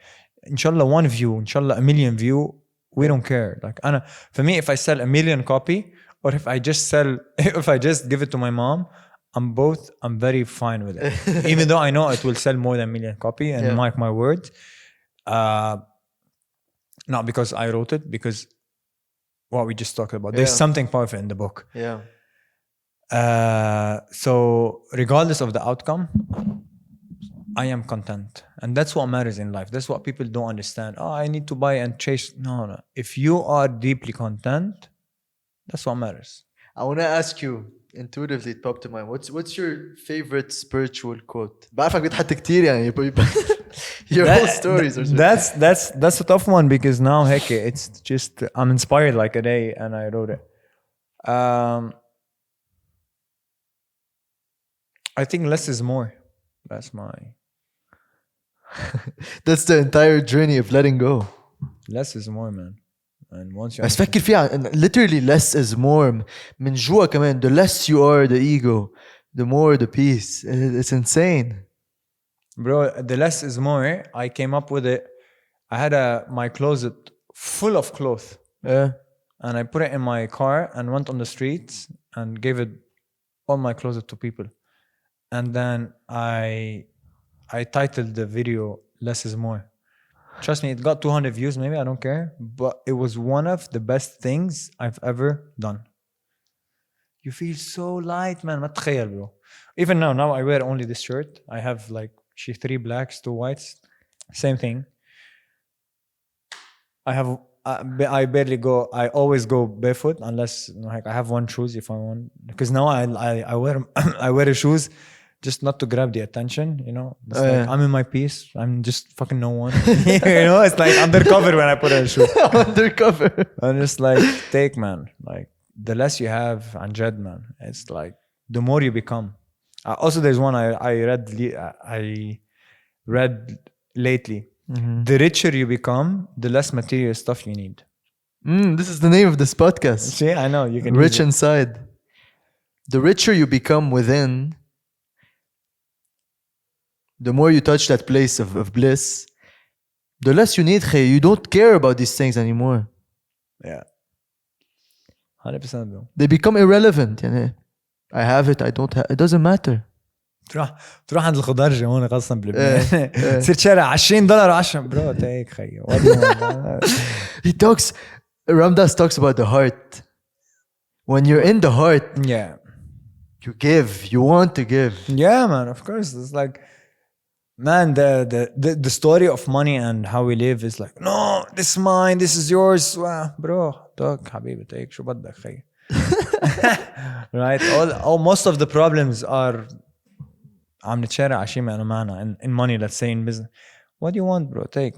Inshallah, 1 view, inshallah, 1 million view, we don't care. Like, for me, if I sell 1 million copy, or if I just give it to my mom, I'm very fine with it. Even though I know it will sell more than 1 million copy, and mark my words. Not because I wrote it, because what we just talked about. There's something powerful in the book. Yeah. So regardless of the outcome, I am content. And that's what matters in life. That's what people don't understand. Oh, I need to buy and chase. No. If you are deeply content, that's what matters. I want to ask you, intuitively it popped to mind. What's your favorite spiritual quote? بعرفك بتحط كتير يعني. Your whole stories are that's a tough one, because now heck, it's just I'm inspired like a day and I wrote it. I think less is more. That's my That's the entire journey of letting go. less is more, man. And once you بس فكر فيها literally less is more. من جوا كمان, the less you are the ego, the more the peace. It's insane. Bro, the less is more. I came up with it. I had my closet full of clothes. Yeah. And I put it in my car and went on the streets and gave it all my closet to people. And then I titled the video Less is More. Trust me, it got 200 views maybe, I don't care. But it was one of the best things I've ever done. You feel so light, man. ما تخيل, bro. Even now I wear only this shirt. I have like 3 blacks, 2 whites. Same thing. I barely go. I always go barefoot unless like I have one shoes if I want. Because now I wear I wear shoes just not to grab the attention. You know, it's like I'm in my peace. I'm just fucking no one. You know, it's like undercover when I put on shoes. Undercover. I'm just like take, man. Like the less you have, and dread, man. It's like the more you become. Also, there's one I read lately. Mm-hmm. The richer you become, the less material stuff you need. This is the name of this podcast. See, I know you can. Rich inside. The richer you become within, the more you touch that place of bliss, the less you need. You don't care about these things anymore. Yeah. 100%, bro. They become irrelevant. I have it, I don't have it. It doesn't matter. تروح عند الخضرجي هون قسما بالله تصير شارع $20 10 برو تيك خيي. Ramdas talks about the heart. When you're in the heart, yeah, you give, you want to give. Yeah, man, of course. It's like, man, the story of money and how we live is like, no, this is mine, this is yours. Bro, dog حبيبي تيك شو بدك خيي. Right? All most of the problems are عم نتشارع عشان ما معنا in money, let's say in business. What do you want, bro? Take.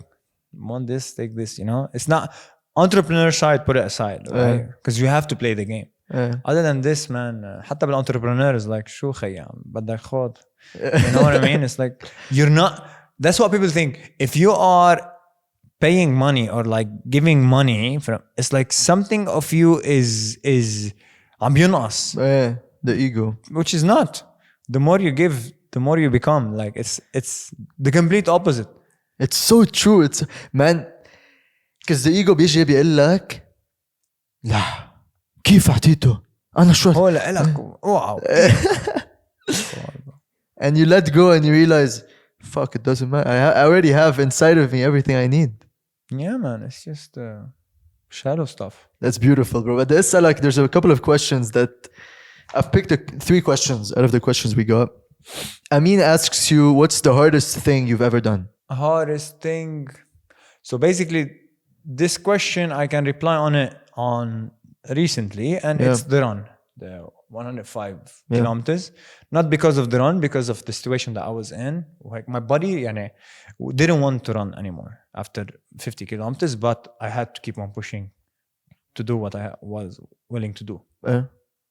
Want this, take this, you know? It's not entrepreneur side, put it aside, right? Because you have to play the game. Other than this, man, حتى بالentrepreneur is like شو خيي بدك خود. You know what I mean? It's like you're not. That's what people think. If you are paying money or like giving money from, it's like something of you is عم ينقص. The ego. Which is not. The more you give, the more you become. Like it's the complete opposite. It's so true. It's man, because the ego بيجي بيقول لك لا كيف أعطيته أنا شو هو لك واو. And you let go and you realize, fuck, it doesn't matter. I already have inside of me everything I need. Yeah, man, it's just shadow stuff. That's beautiful, bro. But there's a couple of questions that I've picked 3 questions out of the questions we got. Amin asks you, what's the hardest thing you've ever done? Hardest thing. So basically, this question I can reply on it on recently, and it's the run, the 105 kilometers. Not because of the run, because of the situation that I was in. Like my body, didn't want to run anymore after 50 kilometers, but I had to keep on pushing to do what I was willing to do.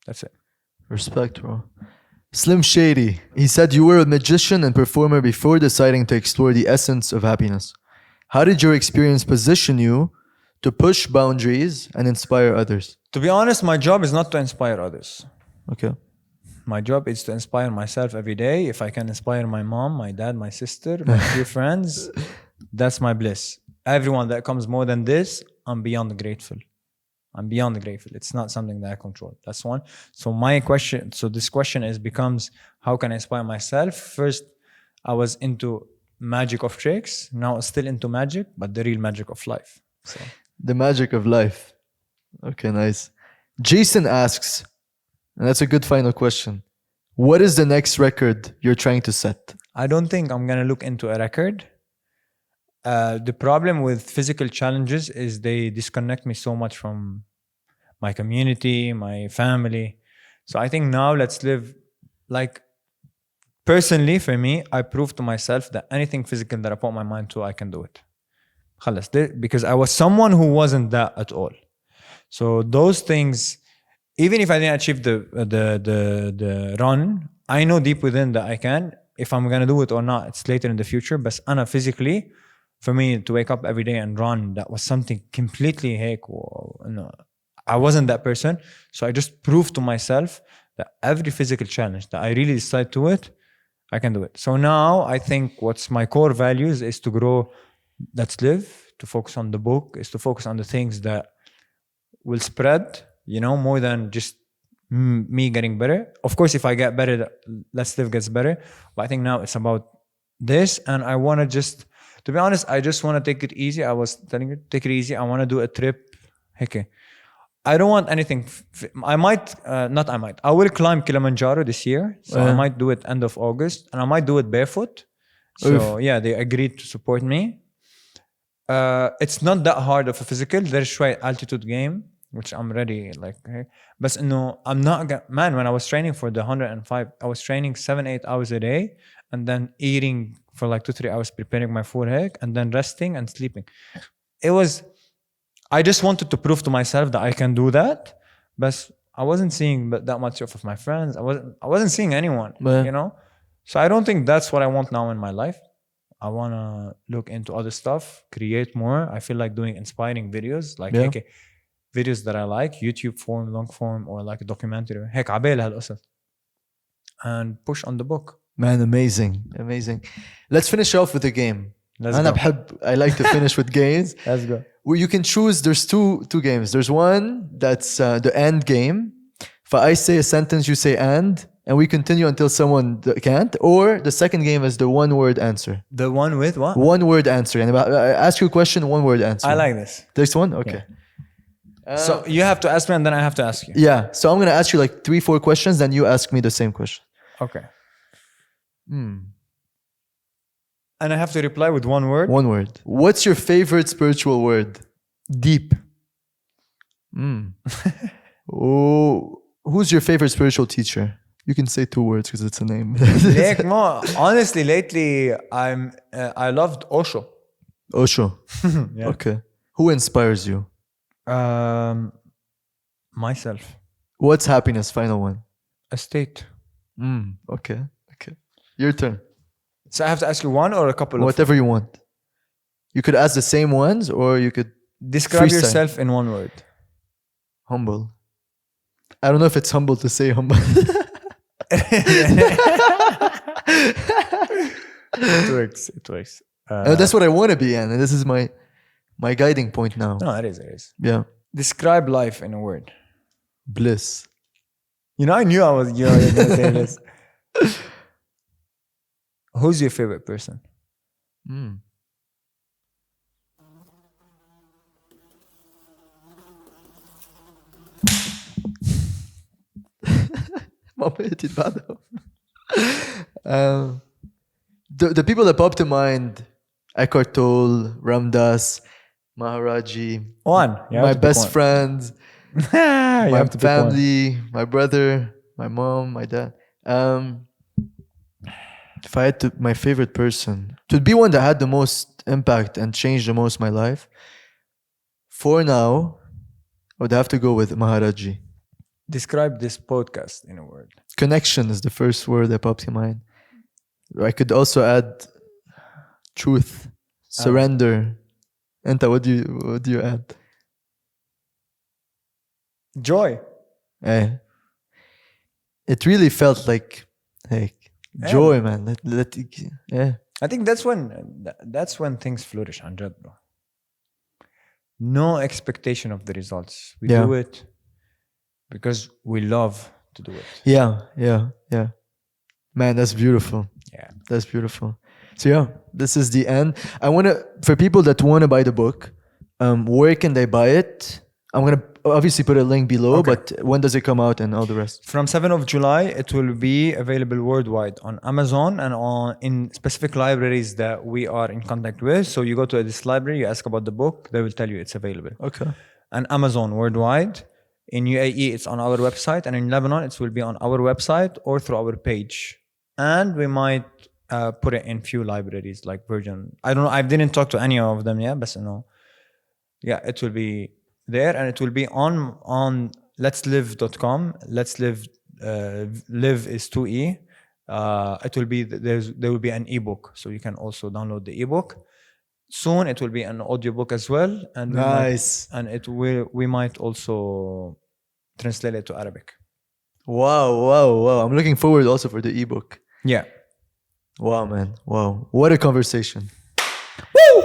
That's it. Respect, bro. Slim Shady, he said you were a magician and performer before deciding to explore the essence of happiness. How did your experience position you to push boundaries and inspire others? To be honest, my job is not to inspire others. Okay. My job is to inspire myself every day. If I can inspire my mom, my dad, my sister, my few friends, that's my bliss. Everyone that comes more than this, I'm beyond grateful. I'm beyond grateful. It's not something that I control. That's one. So this question becomes, how can I inspire myself? First, I was into magic of tricks. Now I'm still into magic, but the real magic of life. So The magic of life. Okay, nice. Jason asks, and that's a good final question. What is the next record you're trying to set? I don't think I'm gonna look into a record. The problem with physical challenges is they disconnect me so much from my community, my family. So I think now let's live like, personally for me, I proved to myself that anything physical that I put my mind to, I can do it. خلص. Because I was someone who wasn't that at all. So those things, even if I didn't achieve the run, I know deep within that I can. If I'm gonna do it or not, it's later in the future. But أنا physically, for me to wake up every day and run, that was something completely هيك. No, I wasn't that person. So I just proved to myself that every physical challenge that I really decide to it, I can do it. So now I think what's my core values is to grow. Let's live, to focus on the book, is to focus on the things that will spread, more than just me getting better. Of course, if I get better, Let's Live gets better. But I think now it's about this. And I want to just, to be honest, I just want to take it easy. I was telling you, take it easy. I want to do a trip. Okay. I don't want anything. I will climb Kilimanjaro this year. So I might do it end of August. And I might do it barefoot. So yeah, they agreed to support me. It's not that hard of a physical. There's شوية altitude game, which I'm ready. But no, I'm not. Man, when I was training for the 105, I was training 7-8 hours a day, and then eating for 2-3 hours, preparing my food, and then resting and sleeping. I just wanted to prove to myself that I can do that, but I wasn't seeing that much of my friends. I wasn't seeing anyone, So I don't think that's what I want now in my life. I want to look into other stuff, create more. I feel like doing inspiring videos, videos that I like, YouTube form, long form, or like a documentary. هيك عبالي هالقصص. And push on the book. Man, amazing. Let's finish off with a game. Let's go. I like to finish with games. Let's go. Well, you can choose. There's two games. There's one that's the and game. If I say a sentence, you say and we continue until someone can't. Or the second game is the one-word answer. The one with what? One-word answer. And I ask you a question, one-word answer. I like this. This one? Okay. Yeah. So you have to ask me and then I have to ask you. Yeah. So I'm going to ask you 3-4 questions, then you ask me the same question. Okay. And I have to reply with one word? One word. What's your favorite spiritual word? Deep. Who's your favorite spiritual teacher? You can say 2 words because it's a name. Honestly, lately I loved Osho. Osho. Yeah. Okay. Who inspires you? Myself. What's happiness? Final one. A state. Okay. Your turn. So I have to ask you one or a couple of? Whatever you want. You could ask the same ones or you could describe freestyle. yourself in one word. Humble. I don't know if it's humble to say humble. It works. That's what I want to be, and this is my guiding point now. No, it is. Yeah. Describe life in a word. Bliss. I knew I was going to say this. Who's your favorite person? The people that pop to mind: Eckhart Tolle, Ramdas, Maharaji, my best friends, my family, my brother, my mom, my dad. If I had to, my favorite person, to be one that had the most impact and changed the most my life, for now, I would have to go with Maharaji. Describe this podcast in a word. Connection is the first word that pops in mind. I could also add truth, surrender. Enta, what do you add? Joy. It really felt like joy, man. I think that's when things flourish, عن جد, bro. no expectation of the results. We Yeah. do it because we love to do it. Yeah. Man, that's beautiful. Yeah. That's beautiful. So yeah, this is the end. I want to, for people that want to buy the book, where can they buy it? I'm gonna obviously put a link below, Okay. but when does it come out and all the rest? From 7th of July, it will be available worldwide on Amazon and in specific libraries that we are in contact with. So you go to this library, you ask about the book, they will tell you it's available. Okay. And Amazon worldwide. In UAE, it's on our website, and in Lebanon, it will be on our website or through our page. And we might put it in few libraries like Virgin. I don't know. I didn't talk to any of them yet, but no. Yeah, it will be there, and it will be on letslive.com. Let's live. Live is 2E. It will be there will be an ebook, so you can also download the ebook. Soon it will be an audiobook as well, and Nice. we might also translate it to Arabic. Wow. I'm looking forward also for the ebook. Yeah. Wow, man. Wow. What a conversation. Woo!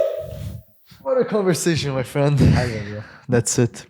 What a conversation, my friend. That's it.